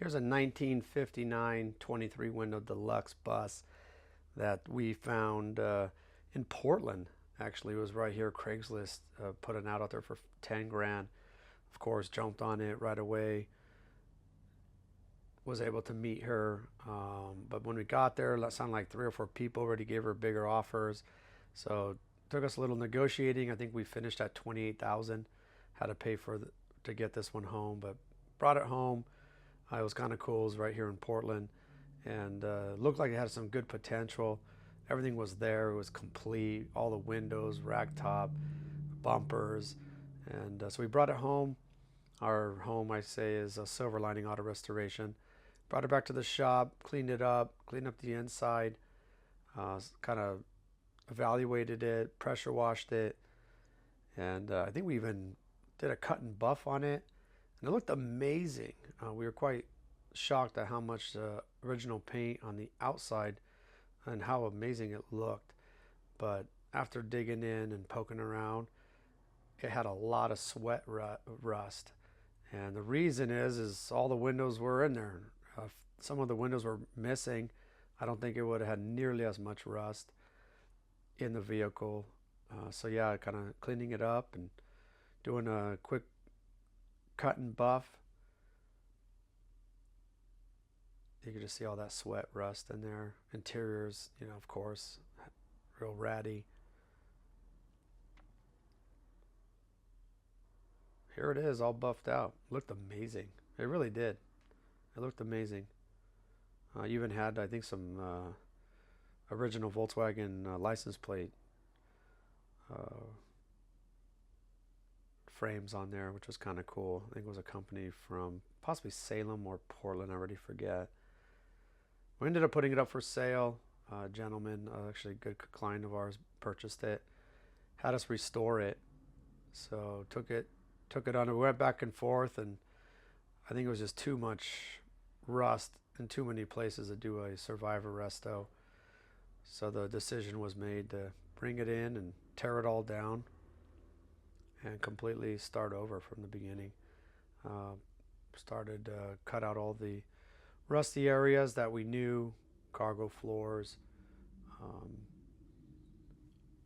Here's a 1959 23 window deluxe bus that we found in Portland. Actually, it was right here. Craigslist put an ad out there for 10 grand. Of course, jumped on it right away. Was able to meet her, but when we got there, that sounded like 3 or 4 people already gave her bigger offers. So it took us a little negotiating. I think we finished at 28,000. Had to pay to get this one home, but brought it home. It was kind of cool. It was right here in Portland, and looked like it had some good potential. Everything was there. It was complete. All the windows, rack top, bumpers, and so we brought it home. Our home, I say, is a Silver Lining Auto Restoration. Brought it back to the shop, cleaned up the inside, kind of evaluated it, pressure washed it, and I think we even did a cut and buff on it, and it looked amazing. We were quite shocked at how much original paint on the outside and how amazing it looked. But after digging in and poking around, it had a lot of sweat rust. And the reason is all the windows were in there. Some of the windows were missing. I don't think it would have had nearly as much rust in the vehicle. So yeah, kind of cleaning it up and doing a quick cut and buff. You can just see all that sweat rust in there. Interiors, of course, real ratty. Here it is, all buffed out. Looked amazing. It really did. It looked amazing. Even had, I think, some original Volkswagen license plate uh, frames on there, which was kind of cool. I think it was a company from possibly Salem or Portland. I already forget. We ended up putting it up for sale. A gentleman, actually a good client of ours, purchased it. Had us restore it. So took it on. We went back and forth, and I think it was just too much rust in too many places to do a survivor resto. So the decision was made to bring it in and tear it all down and completely start over from the beginning. Uh, Started cut out all the rusty areas that we knew, cargo floors, um,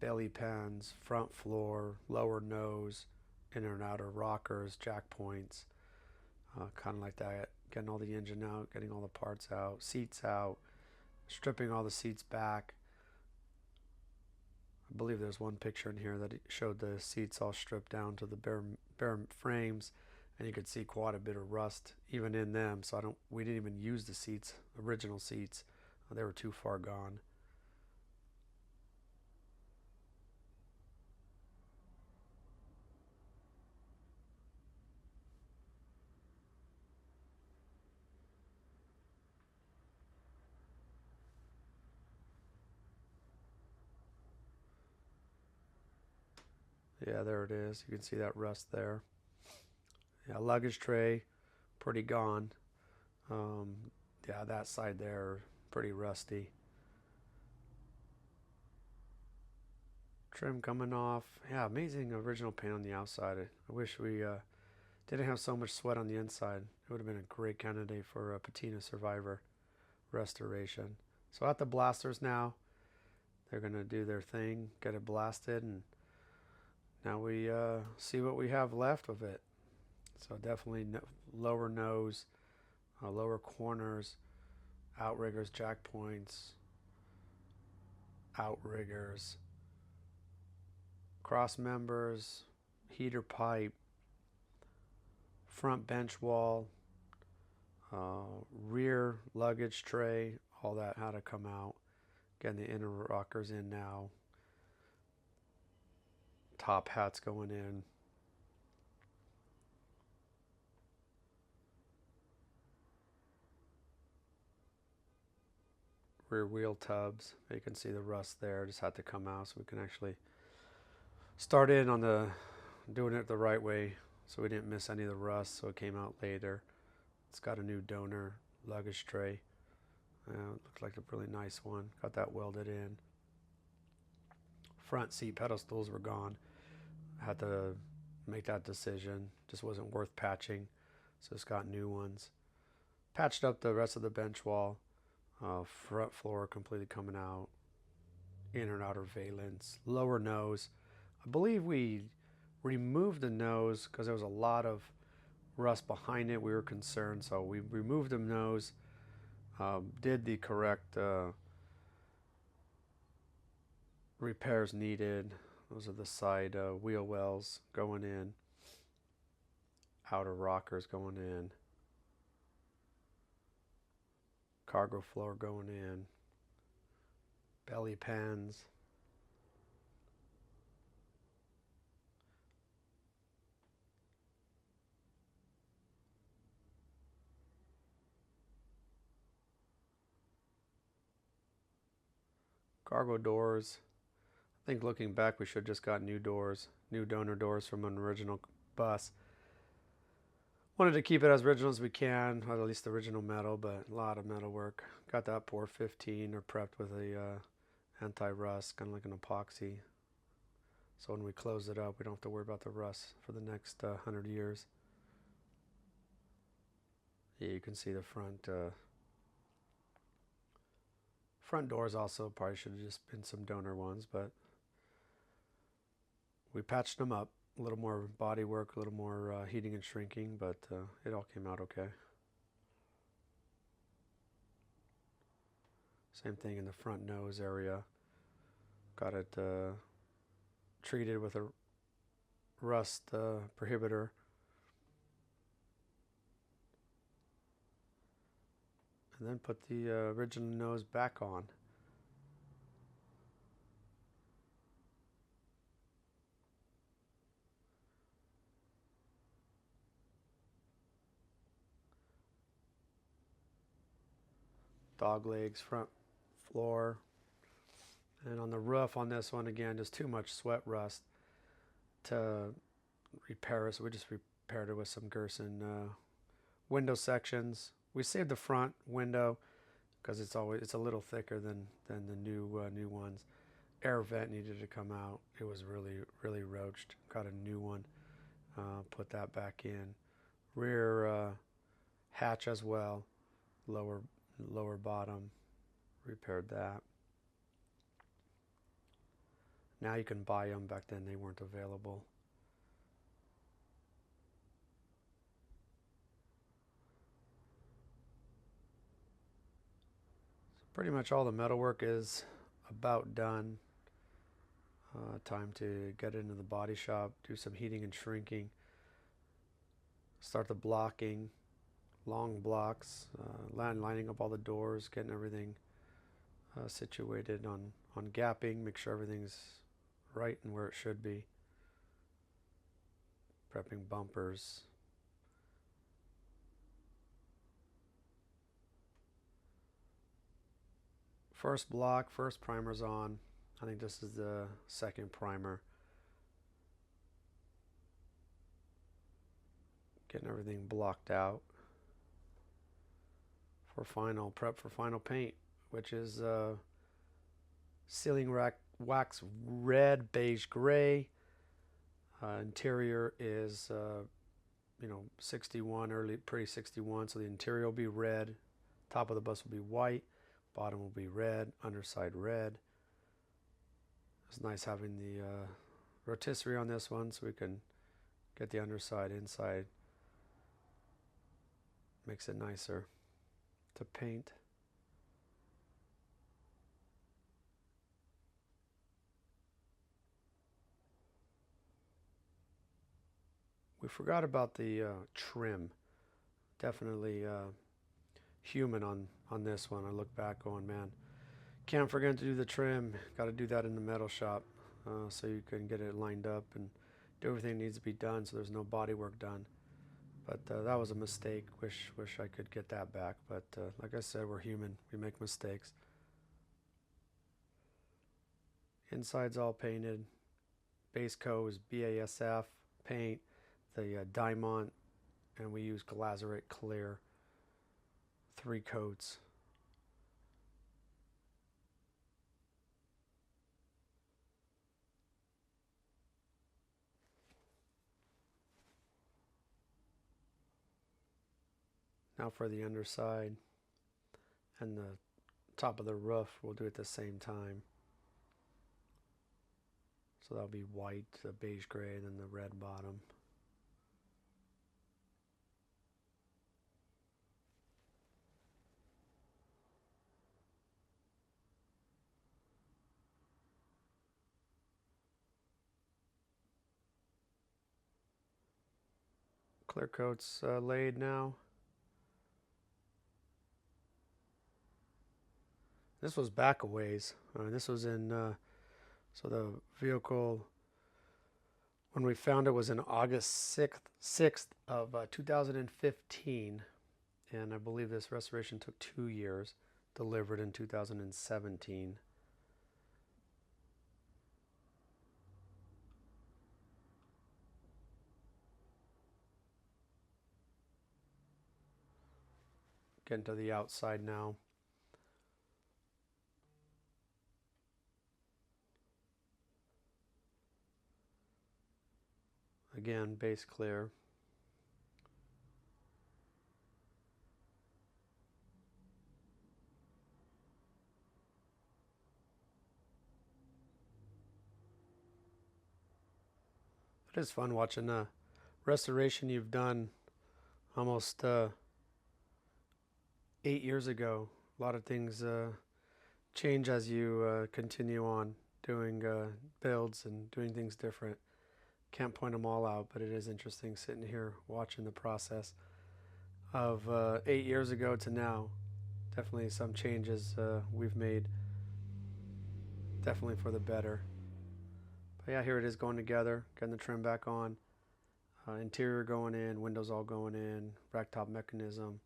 belly pans, front floor, lower nose, inner and outer rockers, jack points, kind of like that. Getting all the engine out, getting all the parts out, seats out, stripping all the seats back. I believe there's one picture in here that showed the seats all stripped down to the bare frames, and you could see quite a bit of rust even in them. So we didn't even use the seats, original seats. They were too far gone. Yeah, there it is. You can see that rust there. Yeah, luggage tray, pretty gone. Um, yeah, that side there, pretty rusty. Trim coming off. Yeah, amazing original paint on the outside. I wish we didn't have so much sweat on the inside. It would have been a great candidate for a patina survivor restoration. So at the blasters now, they're going to do their thing, get it blasted, and now we see what we have left of it. So definitely lower nose, lower corners, outriggers, jack points, outriggers, cross members, heater pipe, front bench wall, rear luggage tray, all that had to come out. Getting the inner rockers in now. Top hats going in. Rear wheel tubs. You can see the rust there. Just had to come out so we can actually start in on doing it the right way, so we didn't miss any of the rust. So it came out later. It's got a new donor luggage tray. It looks like a really nice one. Got that welded in. Front seat pedestals were gone. Had to make that decision. Just wasn't worth patching, so it's got new ones. Patched up the rest of the bench wall. Front floor completely coming out. Inner and outer valence. Lower nose. I believe we removed the nose because there was a lot of rust behind it. We were concerned, so we removed the nose. Did the correct repairs needed. Those are the side wheel wells going in. Outer rockers going in. Cargo floor going in. Belly pans. Cargo doors. I think looking back, we should have just got new doors, new donor doors from an original bus. Wanted to keep it as original as we can, or at least the original metal, but a lot of metal work. Got that pour 15 or prepped with a anti-rust, kind of like an epoxy. So when we close it up, we don't have to worry about the rust for the next 100 years. Yeah, you can see the front doors also probably should have just been some donor ones, but we patched them up. A little more body work, a little more heating and shrinking, but it all came out okay. Same thing in the front nose area. Got it treated with a rust prohibitor. And then put the original nose back on. Dog legs, front floor. And on the roof on this one, again, just too much sweat rust to repair it. So we just repaired it with some Gerson window sections. We saved the front window because it's a little thicker than the new ones. Air vent needed to come out. It was really roached. Got a new one. Put that back in. Rear hatch as well. Lower bottom. Repaired that. Now you can buy them. Back then they weren't available. So pretty much all the metalwork is about done. Time to get into the body shop, do some heating and shrinking, start the blocking, long blocks, lining up all the doors, getting everything situated on gapping, make sure everything's right and where it should be. Prepping bumpers. First block, first primer's on. I think this is the second primer. Getting everything blocked out for final prep for final paint, which is ceiling rack wax red, beige, gray. Interior is 61, early pre 61, so the interior will be red. Top of the bus will be white, bottom will be red, underside red. It's nice having the rotisserie on this one so we can get the underside, inside. Makes it nicer to paint. We forgot about the trim. Definitely human on this one. I look back going, man, can't forget to do the trim. Got to do that in the metal shop so you can get it lined up and do everything that needs to be done so there's no body work done. But that was a mistake. Wish I could get that back. But like I said, we're human. We make mistakes. Inside's all painted. Base coat is BASF paint. The Diamond, and we use Glazerite Clear. 3 coats. Now for the underside and the top of the roof, we'll do it at the same time. So that'll be white, the beige gray, and then the red bottom. Clear coat's laid now. This was back a ways. This was in, so the vehicle, when we found it, was in August 6th of 2015. And I believe this restoration took 2 years, delivered in 2017. Getting to the outside now. Again, base clear. It is fun watching a restoration you've done almost 8 years ago. A lot of things change as you continue on doing builds and doing things different. Can't point them all out, but it is interesting sitting here watching the process of 8 years ago to now. Definitely some changes we've made, definitely for the better. But yeah, here it is going together, getting the trim back on, interior going in, windows all going in, rack top mechanism,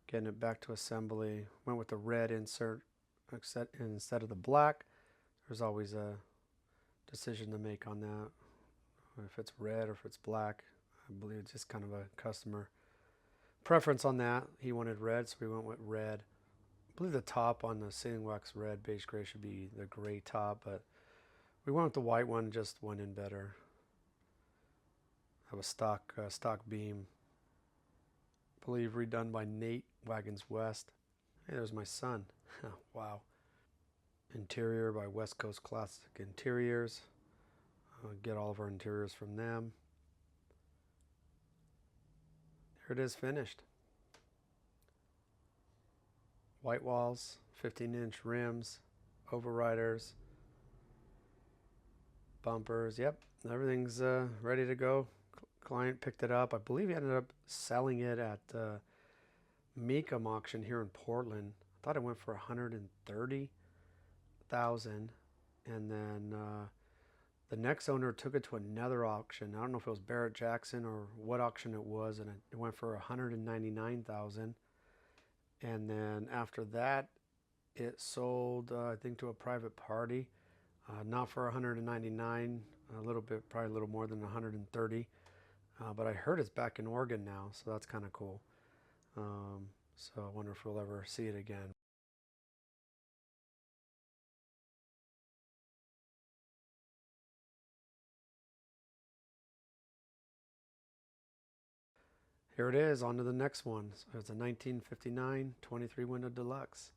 getting it back to assembly. Went with the red insert instead of the black. There's always a decision to make on that, if it's red or if it's black. I believe it's just kind of a customer preference on that. He wanted red, so we went with red. I believe the top on the sealing wax red, beige gray should be the gray top, but we went with the white one, just went in better. That was stock beam. I believe redone by Nate Wagons West. Hey, there's my son. Wow. Interior by West Coast Classic Interiors. Get all of our interiors from them. Here it is, finished. White walls, 15-inch rims, overriders, bumpers. Yep, everything's ready to go. Client picked it up. I believe he ended up selling it at Mecum auction here in Portland. I thought it went for $130,000, and then the next owner took it to another auction. I don't know if it was Barrett Jackson or what auction it was, and it went for $199,000. And then after that, it sold, I think, to a private party, not for 199, a little bit, probably a little more than 130. But I heard it's back in Oregon now, so that's kind of cool. So I wonder if we'll ever see it again. Here it is, on to the next one. So it's a 1959 23 window deluxe.